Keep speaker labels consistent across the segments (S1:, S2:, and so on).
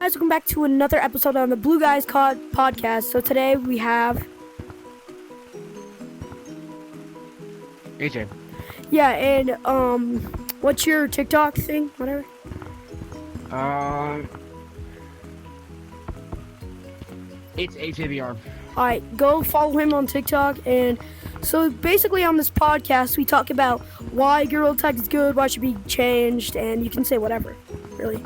S1: Guys, welcome back to another episode on the Blue Guys podcast. So today we have
S2: AJ.
S1: Yeah, and what's your TikTok thing? Whatever.
S2: It's AJVR.
S1: Alright, go follow him on TikTok. And so basically on this podcast we talk about why Gorilla Tag is good, why it should be changed, and you can say whatever, really.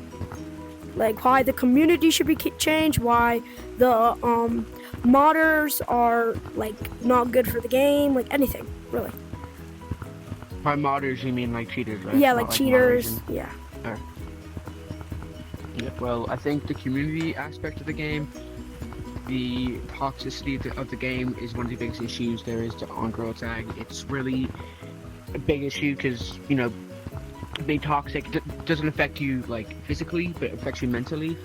S1: Like why the community should be changed, why the modders are like not good for the game, like anything, really.
S2: By modders, you mean like cheaters, right?
S1: Yeah,
S2: Not
S1: like cheaters. Yeah.
S2: Yeah. Well, I think the community aspect of the game, the toxicity of the game is one of the biggest issues there is on Gorilla Tag. It's really a big issue because, you know, being toxic doesn't affect you like physically, but it affects you mentally,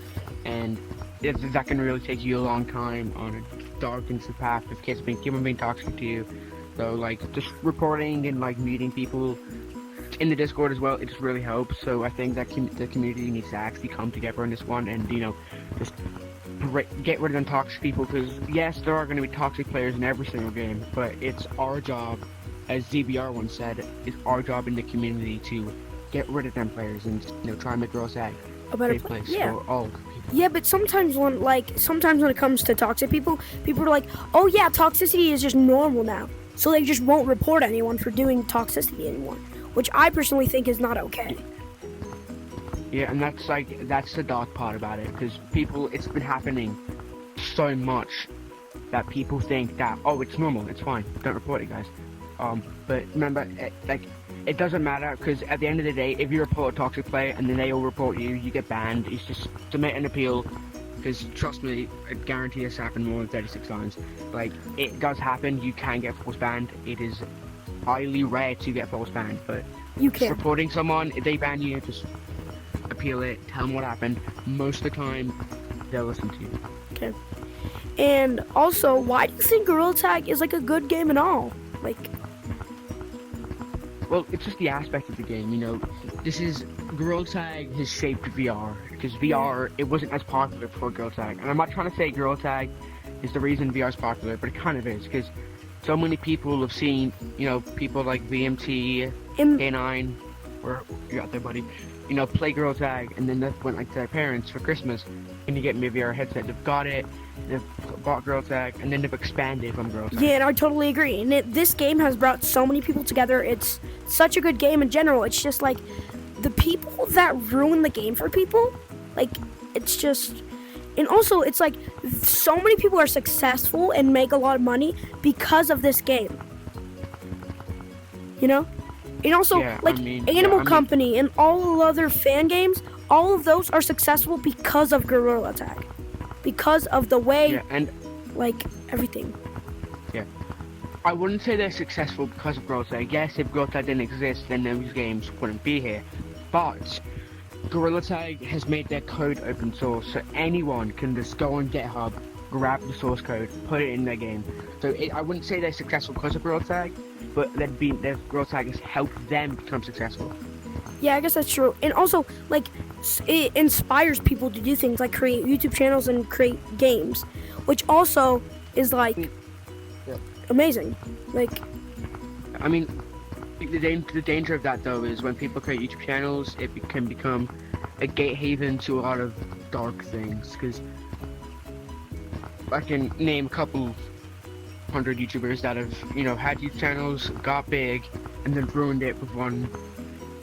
S2: and that can really take you a long time on a dark and path if kids being toxic to you. So like just reporting and like meeting people in the Discord as well, it just really helps. So I think that the community needs to actually come together on this one, and you know, just get rid of them toxic people, because yes, there are going to be toxic players in every single game, but it's our job, as ZBR once said, it's our job in the community to get rid of them players and, you know, try and make Gorilla Tag
S1: A better
S2: safe place
S1: yeah.
S2: for all people.
S1: Yeah, but sometimes when it comes to toxic people are like, oh yeah, toxicity is just normal now. So they just won't report anyone for doing toxicity anymore, which I personally think is not okay.
S2: Yeah, and that's the dark part about it, because it's been happening so much that people think that, oh, it's normal, it's fine, don't report it, guys. But remember, it doesn't matter, because at the end of the day, if you report a toxic player and then they all report you, you get banned. It's just submit an appeal, because trust me, I guarantee it's happened more than 36 times. Like, it does happen, you can get force banned. It is highly rare to get force banned, but
S1: You can.
S2: reporting someone, if they ban you, just appeal it, tell them what happened. Most of the time, they'll listen to you.
S1: Okay. And also, why do you think Gorilla Tag is like a good game and all? Like,
S2: well, it's just the aspect of the game, you know. Gorilla Tag has shaped VR, because VR, it wasn't as popular before Gorilla Tag. And I'm not trying to say Gorilla Tag is the reason VR is popular, but it kind of is, because so many people have seen, you know, people like VMT, K9, or you got there, buddy, you know, play Gorilla Tag, and then they went like to their parents for Christmas, and you get me a VR headset. They've got it, they've bought Gorilla Tag, and then they've expanded from Gorilla Tag.
S1: yeah, and I totally agree. And this game has brought so many people together. It's such a good game in general. It's just like the people that ruin the game for people, like it's just, and also it's like so many people are successful and make a lot of money because of this game. You know? And also,
S2: Yeah,
S1: like, Animal Company and all the other fan games, all of those are successful because of Gorilla Tag. Because of the way,
S2: Yeah, and
S1: like, everything.
S2: yeah, I wouldn't say they're successful because of Gorilla Tag. Yes, if Gorilla Tag didn't exist, then those games wouldn't be here. But Gorilla Tag has made their code open source, so anyone can just go on GitHub, grab the source code, put it in their game. So I wouldn't say they're successful because of Gorilla Tag, but their Gorilla Tag has helped them become successful.
S1: Yeah, I guess that's true. And also, like, it inspires people to do things like create YouTube channels and create games, which also is, like, amazing. Like,
S2: I mean, the danger of that, though, is when people create YouTube channels, it can become a gate haven to a lot of dark things, because I can name a couple hundred YouTubers that have, you know, had YouTube channels, got big, and then ruined it with one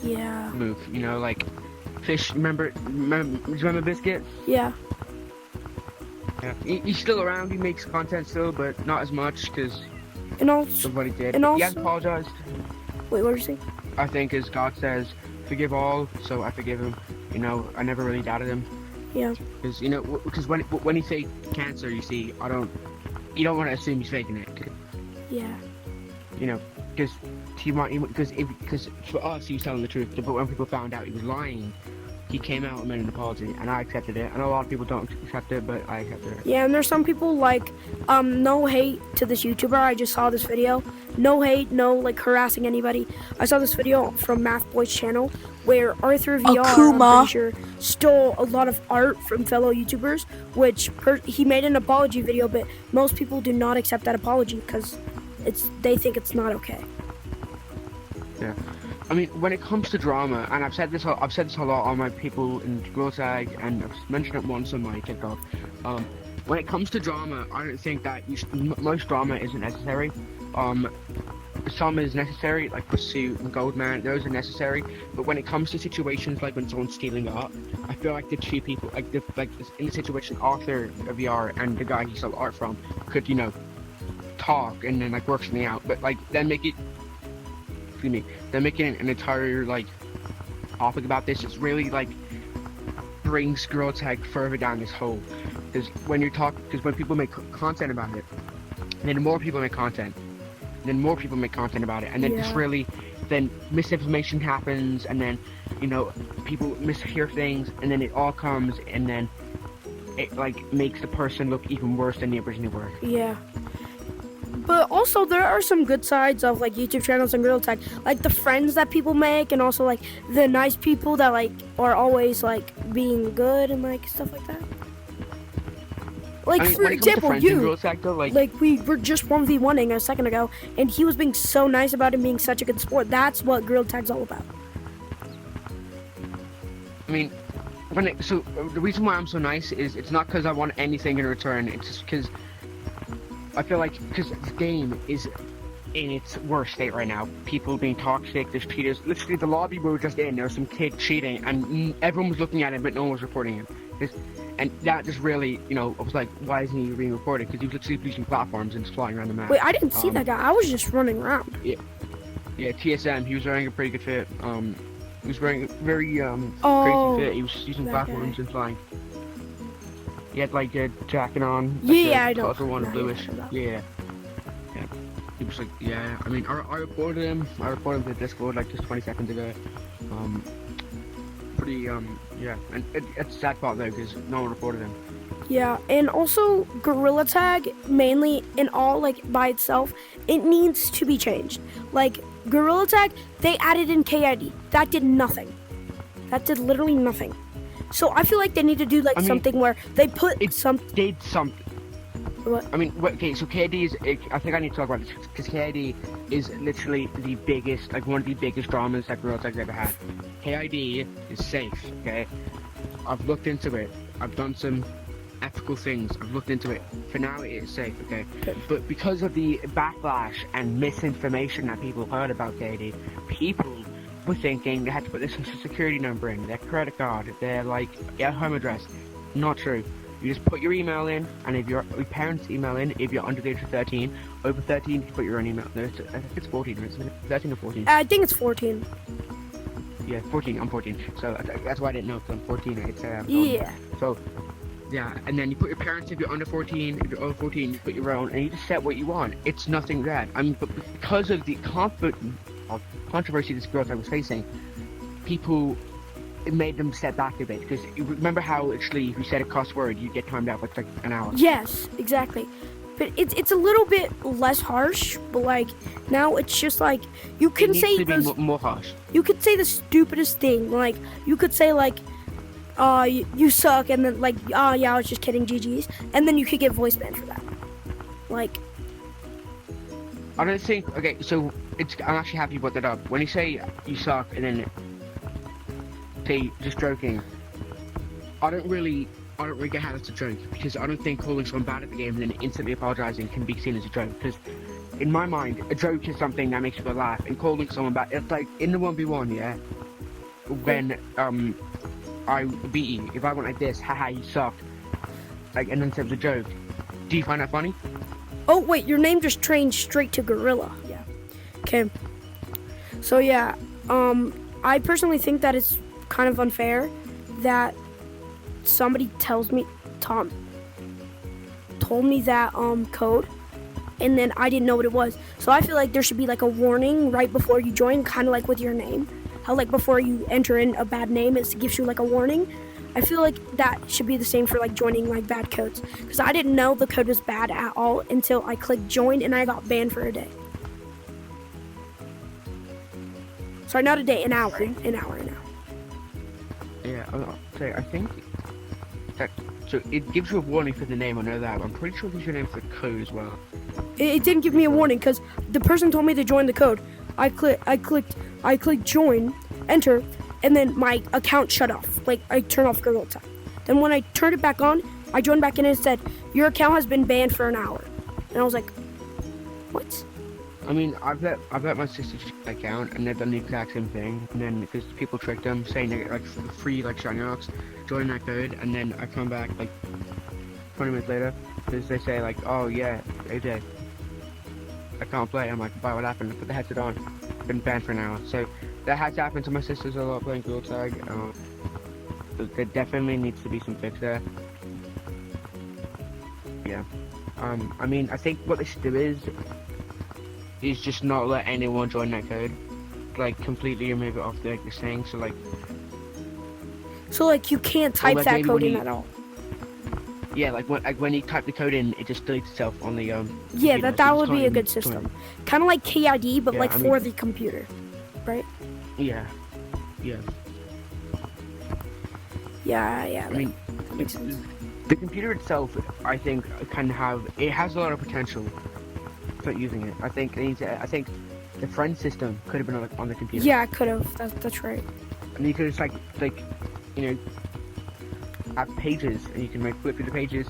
S1: yeah.
S2: move. You know, like Fish. Do you remember Biscuit?
S1: Yeah.
S2: Yeah. He's still around. He makes content still, but not as much because
S1: And also,
S2: of what he did.
S1: and also,
S2: He has apologized.
S1: wait, what were you saying?
S2: I think, as God says, forgive all, so I forgive him. You know, I never really doubted him.
S1: Yeah.
S2: Because, you know, because when he say cancer, you see, you don't want to assume he's faking it.
S1: Yeah.
S2: You know, because for us he was telling the truth, but when people found out he was lying, he came out and made an apology, and I accepted it. I know a lot of people don't accept it, but I accepted it.
S1: Yeah, and there's some people like, no hate to this YouTuber. I just saw this video. No hate, no like harassing anybody. I saw this video from Math Boy's channel where Arthur VR, I'm pretty sure, stole a lot of art from fellow YouTubers, which he made an apology video, but most people do not accept that apology because they think it's not okay.
S2: Yeah. I mean, when it comes to drama, and I've said this a lot on my people in Gorilla Tag, and I've mentioned it once on my TikTok. When it comes to drama, I don't think that most drama isn't necessary. Some is necessary, like Pursuit and Goldman, those are necessary. But when it comes to situations like when someone's stealing art, I feel like the two people, like in the situation, Arthur VR and the guy he stole art from, could talk and then like work something out. But like then make it. They're making an entire like topic about this. It's really like brings Gorilla Tag further down this hole. Because when people make content about it, then more people make content, then more people make content about it, and then it's really then misinformation happens, and then people mishear things, and then it all comes, and then it like makes the person look even worse than they originally were.
S1: Yeah. But also, there are some good sides of like YouTube channels and Gorilla Tag, like the friends that people make, and also like the nice people that like are always like being good and like stuff like that. Like for example,
S2: Tag, though,
S1: like we were just 1v1ing a second ago, and he was being so nice about it, being such a good sport. That's what Gorilla Tag's all about.
S2: I mean, the reason why I'm so nice is it's not because I want anything in return. It's just because I feel like because the game is in its worst state right now. People being toxic, there's cheaters. Literally, the lobby we were just in, there was some kid cheating, and everyone was looking at him, but no one was reporting him. And that just really, I was like, why isn't he being reported? Because he was literally using platforms and just flying around the map.
S1: Wait, I didn't see that guy. I was just running around.
S2: Yeah, TSM. He was wearing a pretty good fit. He was wearing a very crazy fit. He was using platforms and flying. He had like a jacket on. Like
S1: I know.
S2: One bluish. Yeah. He was like, I mean, I reported him. I reported him to Discord like just 20 seconds ago. And it's a sad part though because no one reported him.
S1: Yeah, and also Gorilla Tag, mainly in all like by itself, it needs to be changed. Like Gorilla Tag, they added in KID. That did nothing. That did literally nothing. So I feel like they need to do like something where they put
S2: did something.
S1: What?
S2: I mean, okay, so KID is. I think I need to talk about this because KID is literally the biggest, like one of the biggest dramas that Gorilla Tag's ever had. KID is safe, okay? I've looked into it. I've done some ethical things. I've looked into it. For now, it is safe, okay? But because of the backlash and misinformation that people heard about KID, people were thinking they had to put their social security number in, their credit card, their home address. Not true. You just put your email in, and if your parents' email in, if you're under the age of 13, over 13, you can put your own email. No, I think it's 14, isn't it? 13 or 14?
S1: I think it's 14.
S2: Yeah, 14. I'm 14. So that's why I didn't know, because I'm 14. So, yeah, and then you put your parents if you're under 14. If you're over 14, you put your own, and you just set what you want. It's nothing bad. I mean, but because of the controversy this girl I was facing, it made them step back a bit, because you remember how actually if you said a cuss word you get timed out for like an hour.
S1: Yes, exactly. But it's a little bit less harsh, but like now it's just like you can say those
S2: more harsh.
S1: You could say the stupidest thing, like you could say like you suck, and then like I was just kidding, GG's, and then you could get voice banned for that. Like
S2: I don't think so I'm actually happy you brought that up. When you say you suck and then say just joking, I don't really get how that's a joke, because I don't think calling someone bad at the game and then instantly apologizing can be seen as a joke, because in my mind a joke is something that makes people laugh, and calling someone bad, it's like in the 1v1, when I beat you, if I went like this, haha you sucked, like, and then said it was a joke, do you find that funny?
S1: Oh wait, your name just trained straight to Gorilla. Yeah. Okay. So yeah, I personally think that it's kind of unfair that somebody told me that code, and then I didn't know what it was. So I feel like there should be like a warning right before you join, kind of like with your name. How like before you enter in a bad name, it gives you like a warning. I feel like that should be the same for like joining like bad codes, because I didn't know the code was bad at all until I clicked join and I got banned for a day. Sorry, not a day, an hour.
S2: Yeah, I think that, so it gives you a warning for the name, I know that, but I'm pretty sure it gives you a name for the code as well.
S1: It didn't give me a warning because the person told me to join the code. I clicked join, enter, and then my account shut off. Like, I turned off Gorilla Tag. Then when I turned it back on, I joined back in and it said, your account has been banned for an hour. And I was like, what?
S2: I mean, I've let my sister check my account, and they've done the exact same thing. And then because people tricked them, saying they get like free like shiny rocks, join that code, and then I come back like 20 minutes later because they say like, oh yeah, AJ, I can't play. I'm like, why? What happened? Put the headset on. Been banned for an hour. So that has happened to my sisters a lot playing Gorilla Tag. There definitely needs to be some fix there. Yeah. I mean, I think what they should do is just not let anyone join that code. Like, completely remove it off the this thing. So
S1: So you can't type
S2: like
S1: that
S2: maybe
S1: code
S2: when
S1: in
S2: you-
S1: at all.
S2: yeah, like when you type the code in, it just deletes itself on the
S1: Yeah,
S2: computer, so
S1: that
S2: you
S1: would
S2: just
S1: be a
S2: can't
S1: good
S2: even join
S1: system. Kind of like KID, but
S2: Yeah,
S1: like
S2: I
S1: for
S2: mean-
S1: the computer, right?
S2: it. Yeah. Yeah.
S1: Yeah.
S2: I mean,
S1: that makes sense.
S2: the computer itself, I think, it has a lot of potential for using it. I think I think the friend system could have been on the computer.
S1: Yeah, I could have. That's right.
S2: And you could just like, you know, have pages, and you can like flip through the pages,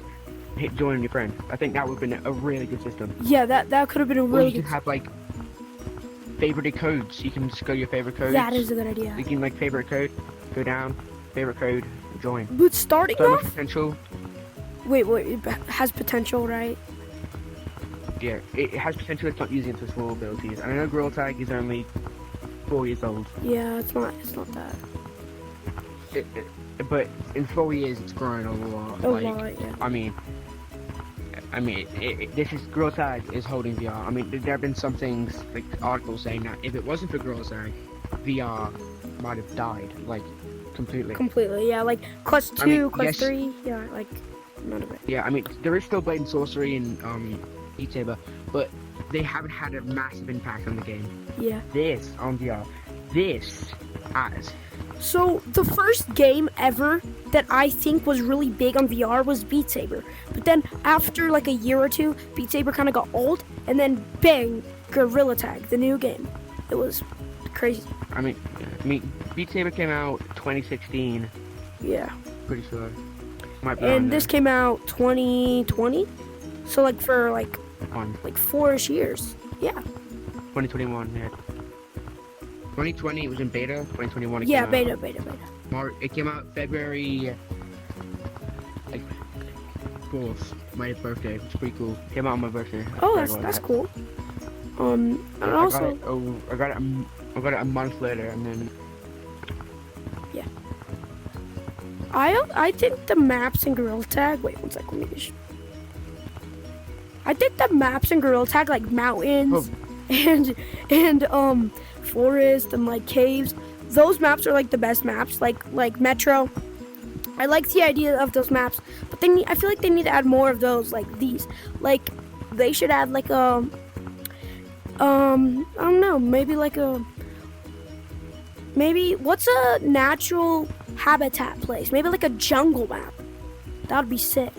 S2: hit join your friend. I think that would have been a really good system.
S1: Yeah, that could have been a
S2: Or
S1: really
S2: you
S1: good.
S2: can have like favorited codes. You can just go to your favorite codes.
S1: That is a good idea.
S2: You can like favorite code, go down, favorite code, join.
S1: But starting
S2: So much
S1: off,
S2: potential.
S1: wait, it has potential, right?
S2: Yeah, it has potential. It's not using its full abilities. And I know Gorilla Tag is only 4 years old.
S1: Yeah, it's not that.
S2: But in 4 years, it's grown a lot.
S1: A lot, yeah.
S2: I mean, this is Gorilla Tag is holding VR. I mean, there have been some things like articles saying that if it wasn't for Gorilla Tag, VR might have died, like completely.
S1: Completely, yeah. Like Quest 2,
S2: I mean,
S1: Quest
S2: yes.
S1: 3, yeah, like none of it.
S2: Yeah, I mean, there is still Blade and Sorcery and Beat Saber, but they haven't had a massive impact on the game.
S1: Yeah.
S2: This on VR, this has.
S1: So the first game ever that I think was really big on VR was Beat Saber. But then after like a year or two, Beat Saber kind of got old, and then bang, Gorilla Tag, the new game. It was crazy.
S2: I mean, Beat Saber came out 2016.
S1: Yeah.
S2: Pretty sure. Might be
S1: And
S2: on
S1: this
S2: there.
S1: came out 2020. So like for like
S2: On
S1: 4-ish years. Yeah.
S2: 2021. Yeah. 2020 it was in beta. 2021 it
S1: Yeah,
S2: came out.
S1: beta.
S2: It came out February like 4th, my birthday, which is pretty cool. It came out on my birthday.
S1: Oh,
S2: I forgot
S1: that's
S2: about
S1: cool. And
S2: that.
S1: also
S2: I got it a month later, and then
S1: I think the maps in Gorilla Tag. Wait one sec. Let me just. I think the maps in Gorilla Tag, like mountains and forest and like caves. Those maps are like the best maps. Like Metro. I like the idea of those maps, but I feel like they need to add more of those. Like these. Like they should add like I don't know. Maybe what's a natural habitat place? Maybe like a jungle map. That would be sick.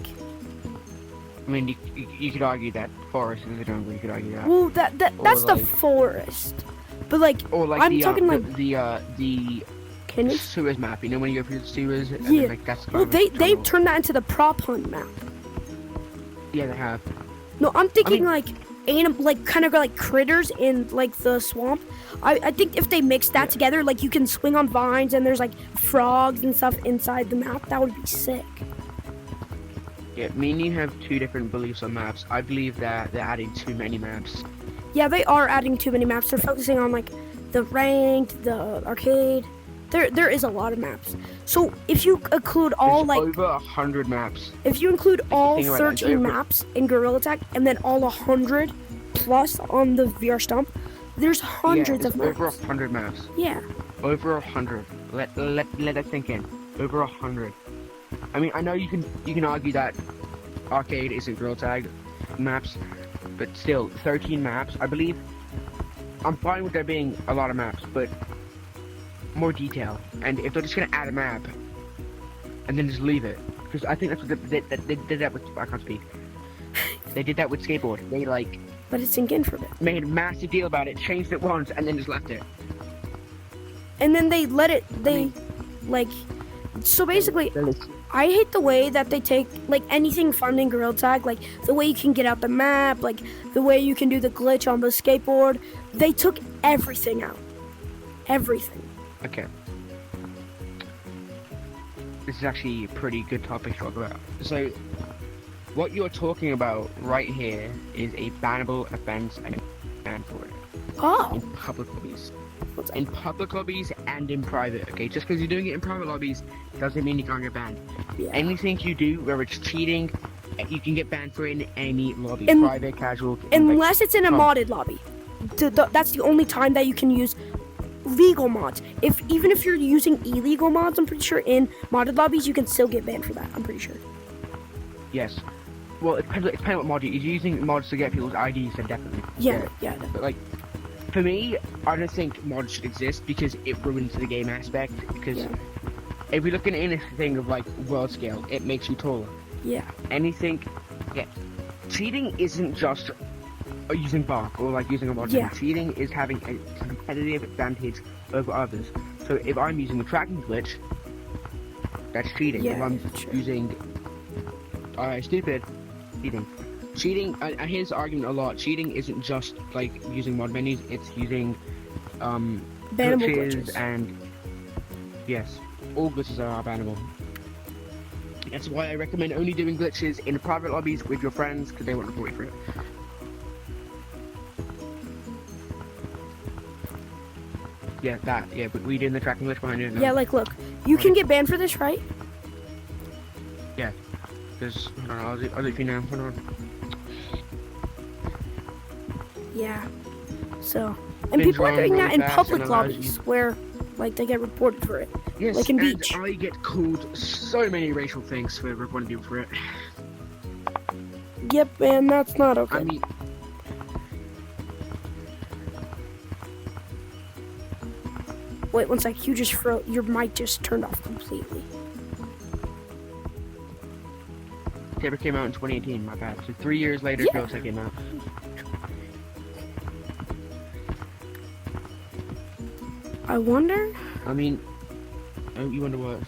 S2: I mean, you could argue that forest is a jungle. You could argue that.
S1: Well, that's the
S2: like-
S1: forest. But like,
S2: Or like
S1: I'm
S2: the
S1: talking like
S2: the
S1: canyons.
S2: sewers map. You know when you go through the sewers, and
S1: Yeah.
S2: then, like that's kind
S1: Well,
S2: of a
S1: they
S2: jungle.
S1: turned that into the prop hunt map.
S2: Yeah, they have.
S1: No, I'm thinking
S2: mean-
S1: like kind of like critters in like the swamp. I think if they mix that
S2: Yeah.
S1: together, like you can swing on vines and there's like frogs and stuff inside the map. That would be sick.
S2: Yeah, me and you have two different beliefs on maps. I believe that they're adding too many maps.
S1: Yeah, they are adding too many maps. They're focusing on like the ranked, the arcade. There is a lot of maps. So if you include all
S2: There's
S1: like
S2: over 100 maps.
S1: if you include all
S2: think about that, it's
S1: 13
S2: over-
S1: maps in Gorilla Tag and then all 100 plus on the VR stump, there's hundreds
S2: yeah,
S1: of
S2: there's
S1: maps.
S2: over 100 maps.
S1: Yeah.
S2: Over 100. Let that sink in. Over 100. I mean, I know you can argue that arcade isn't Gorilla Tag maps, but still, 13 maps. I believe I'm fine with there being a lot of maps, but more detail. And if they're just gonna add a map and then just leave it. Because I think that's what they did that with. I can't speak. They did that with skateboard. They like
S1: Let it sink in for a bit.
S2: made a massive deal about it, changed it once, and then just left it.
S1: And then they let it. So basically, I hate the way that they take like anything fun in Gorilla Tag, like the way you can get out the map, like the way you can do the glitch on the skateboard. They took everything out. Everything.
S2: Okay. This is actually a pretty good topic to talk about. So, what you're talking about right here is a bannable offense and ban for it.
S1: Oh.
S2: In public lobbies.
S1: What's that?
S2: In public lobbies and in private, okay? Just because you're doing it in private lobbies doesn't mean you can't get banned.
S1: Yeah.
S2: Anything you do where it's cheating, you can get banned for it in any lobby. Private, casual.
S1: Unless it's in a modded lobby. That's the only time that you can use legal mods. Even if you're using illegal mods, I'm pretty sure in modded lobbies you can still get banned for that. I'm pretty sure.
S2: Yes. Well, it depends what mod you're using. Mods to get people's IDs, then definitely.
S1: Yeah.
S2: But like, for me, I don't think mods should exist because it ruins the game aspect. Because if we look at anything of like world scale, it makes you taller.
S1: Yeah.
S2: Anything, cheating isn't just using bug or like using a mod.
S1: Yeah.
S2: Cheating is having a competitive advantage over others. So if I'm using a tracking glitch, that's cheating.
S1: Yeah,
S2: If I'm
S1: sure.
S2: using stupid, cheating. I hear this argument a lot. Cheating isn't just like using mod menus, it's using
S1: Bannable glitches.
S2: and yes, all glitches are bannable. That's why I recommend only doing glitches in private lobbies with your friends because they won't report you for it. Yeah, but we did the tracking glitch behind it.
S1: Yeah, like look, you can get banned for this, right?
S2: Yeah. Because I'll do it for you now. Hold on.
S1: Yeah. So, and
S2: Binge
S1: people are
S2: on
S1: doing that
S2: really
S1: in
S2: fast
S1: public
S2: and allows
S1: lobbies
S2: you-
S1: where, like, they get reported for it.
S2: Yes,
S1: Like in
S2: and
S1: Beach.
S2: I get called so many racial things for reporting people for it.
S1: Yep, and that's not okay.
S2: I mean,
S1: Wait 1 sec. You just your mic just turned off completely.
S2: Tabor came out in 2018, my bad. So 3 years later,
S1: Yeah.
S2: Gorilla Tag came out.
S1: I wonder.
S2: I mean, you wonder what?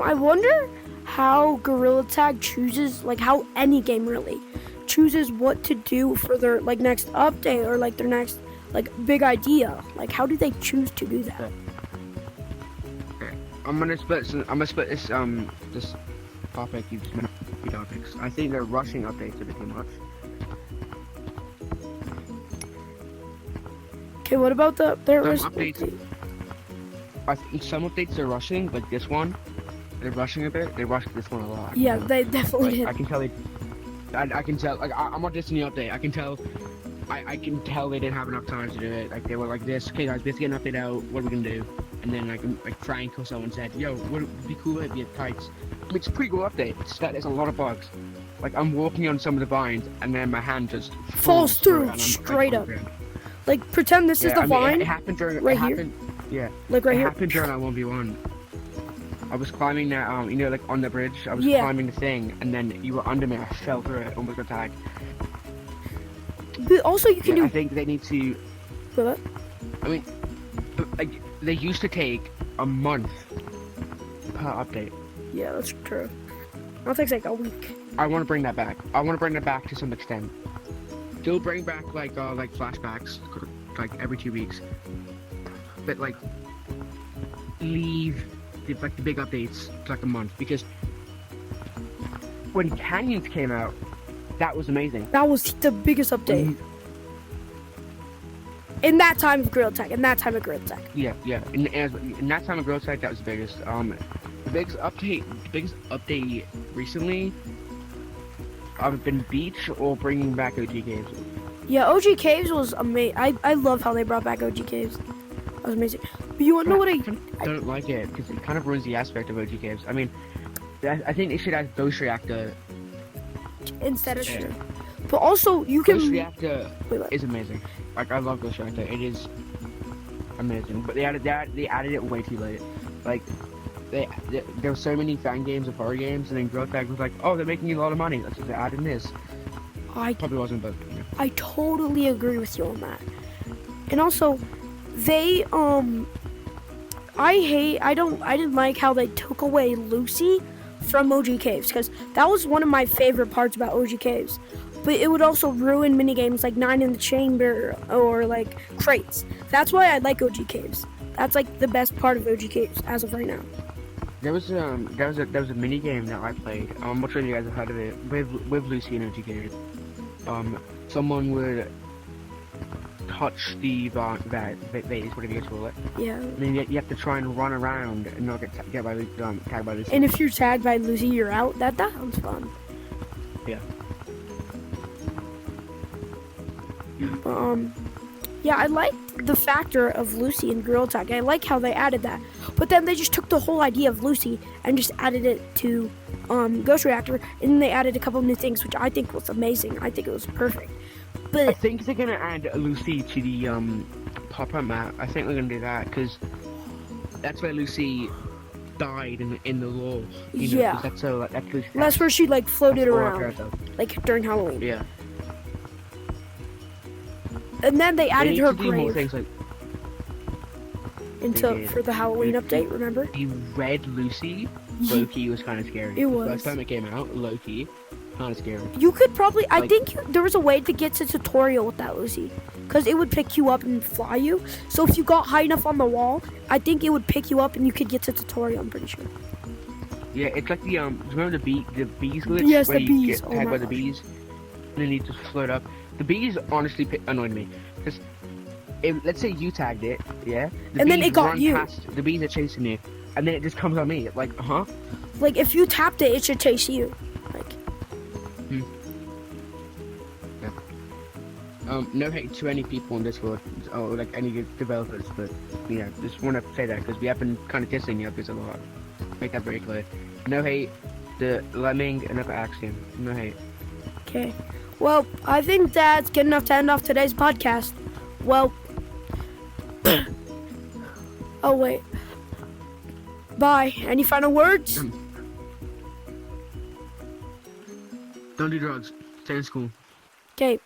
S1: I wonder how Gorilla Tag chooses, like, how any game really chooses what to do for their like next update or like their next like big idea. Like, how do they choose to do that?
S2: I'm gonna split this this topic. You just two topics. I think they're rushing updates a bit too much.
S1: Okay, what about there was
S2: updates. I think some updates they're rushing, like this one. They're rushing a bit. They rushed this one a lot.
S1: Yeah, they definitely
S2: Like,
S1: did.
S2: I can tell. Like I'm on Destiny update. I can tell. I can tell they didn't have enough time to do it. Like they were like this. Okay, guys, let's get an update out. What are we gonna do? And then like Frank or someone said, "Yo, would be cool if you had kites." I mean, it's a pretty cool update. It's that there's a lot of bugs. Like I'm walking on some of the vines, and then my hand just
S1: Falls through
S2: and I'm,
S1: straight up.
S2: okay.
S1: Like, pretend this is the vine.
S2: It happened during
S1: right
S2: it
S1: here?
S2: happened, Yeah.
S1: Like right
S2: it
S1: here.
S2: happened during our 1v1. I was climbing that, you know, like on the bridge. I was
S1: Yeah.
S2: climbing the thing, and then you were under me. I fell through it, almost got tagged.
S1: But also you can
S2: I
S1: do.
S2: think they need to.
S1: What?
S2: I mean, like they used to take a month per update.
S1: Yeah, that's true. That takes like a week.
S2: I want to bring that back. I want to bring that back to some extent. Still bring back like flashbacks, like every 2 weeks. But like, leave the big updates to like a month, because when Canyons came out, that was amazing.
S1: That was the biggest update. In that time of Gorilla Tag.
S2: Yeah. In that time of Growth Tag, that was the biggest. The biggest update recently, been Beach or bringing back OG Caves.
S1: Yeah, OG Caves was amazing. I love how they brought back OG Caves. That was amazing. But you wanna know what
S2: I don't like it because it kind of ruins the aspect of OG Caves. I mean, I think they should add Ghost Reactor.
S1: instead of
S2: Yeah.
S1: But also you can.
S2: Ghost Reactor
S1: Wait, what?
S2: is amazing. Like I love Ghost Reactor. It is amazing. But they added it way too late. Like there were so many fan games of horror games, and then Girl Tag was like, oh, they're making a lot of money. Let's just add in this.
S1: I
S2: Probably wasn't, but you know.
S1: I totally agree with you on that. And also, they I didn't like how they took away Lucy from OG Caves, because that was one of my favorite parts about OG Caves. But it would also ruin minigames like 9 in the Chamber or like crates. That's why I like OG Caves. That's like the best part of OG Caves as of right now.
S2: There was a mini game that I played. I'm not sure if you guys have heard of it. With Lucy and OG Caves. Someone would touch the vase, whatever you call it.
S1: Yeah.
S2: And then you have to try and run around and not get tagged by Lucy.
S1: And if you're tagged by Lucy, you're out. That sounds fun.
S2: Yeah.
S1: Yeah, I like the factor of Lucy and Girl Tag. I like how they added that. But then they just took the whole idea of Lucy and just added it to Ghost Reactor, and then they added a couple new things, which I think was amazing. I think it was perfect.
S2: I
S1: But
S2: think they're gonna add Lucy to the pop-up map. I think they're gonna do that because that's where Lucy died in the lore. You know,
S1: Yeah.
S2: 'cause that's so that's Lucy.
S1: that's where she like floated
S2: that's all I
S1: around,
S2: care about.
S1: like during Halloween.
S2: Yeah.
S1: And then they
S2: They
S1: added
S2: need
S1: her
S2: to do more
S1: grave
S2: things like
S1: into for the Halloween update. Remember?
S2: the red Lucy. Loki was kind of scary.
S1: It was.
S2: The first time it came out, Loki, kind of scary.
S1: You could probably. I
S2: Like-
S1: think there was a way to get to tutorial with that Lucy, because it would pick you up and fly you. So if you got high enough on the wall, I think it would pick you up and you could get to tutorial. I'm pretty sure.
S2: Yeah, it's like the remember the bees glitch?
S1: Yes,
S2: where
S1: the
S2: you
S1: bees.
S2: get
S1: Oh
S2: tagged
S1: my
S2: by the
S1: gosh.
S2: bees, and then you just float up. The bees honestly annoyed me because let's say you tagged it, yeah,
S1: And then
S2: bees
S1: it got
S2: run
S1: you.
S2: Past, the bees are chasing you, and then it just comes on me. Like,
S1: Like if you tapped it, it should chase you. Like
S2: no hate to any people in Discord or like any developers, but yeah, just want to say that because we have been kind of dissing you guys a lot. Make that very clear. No hate. The lemming and axiom. No hate.
S1: okay. Well, I think that's good enough to end off today's podcast. Well. Oh wait. Bye. Any final words?
S2: Don't do drugs. Stay in school.
S1: Okay.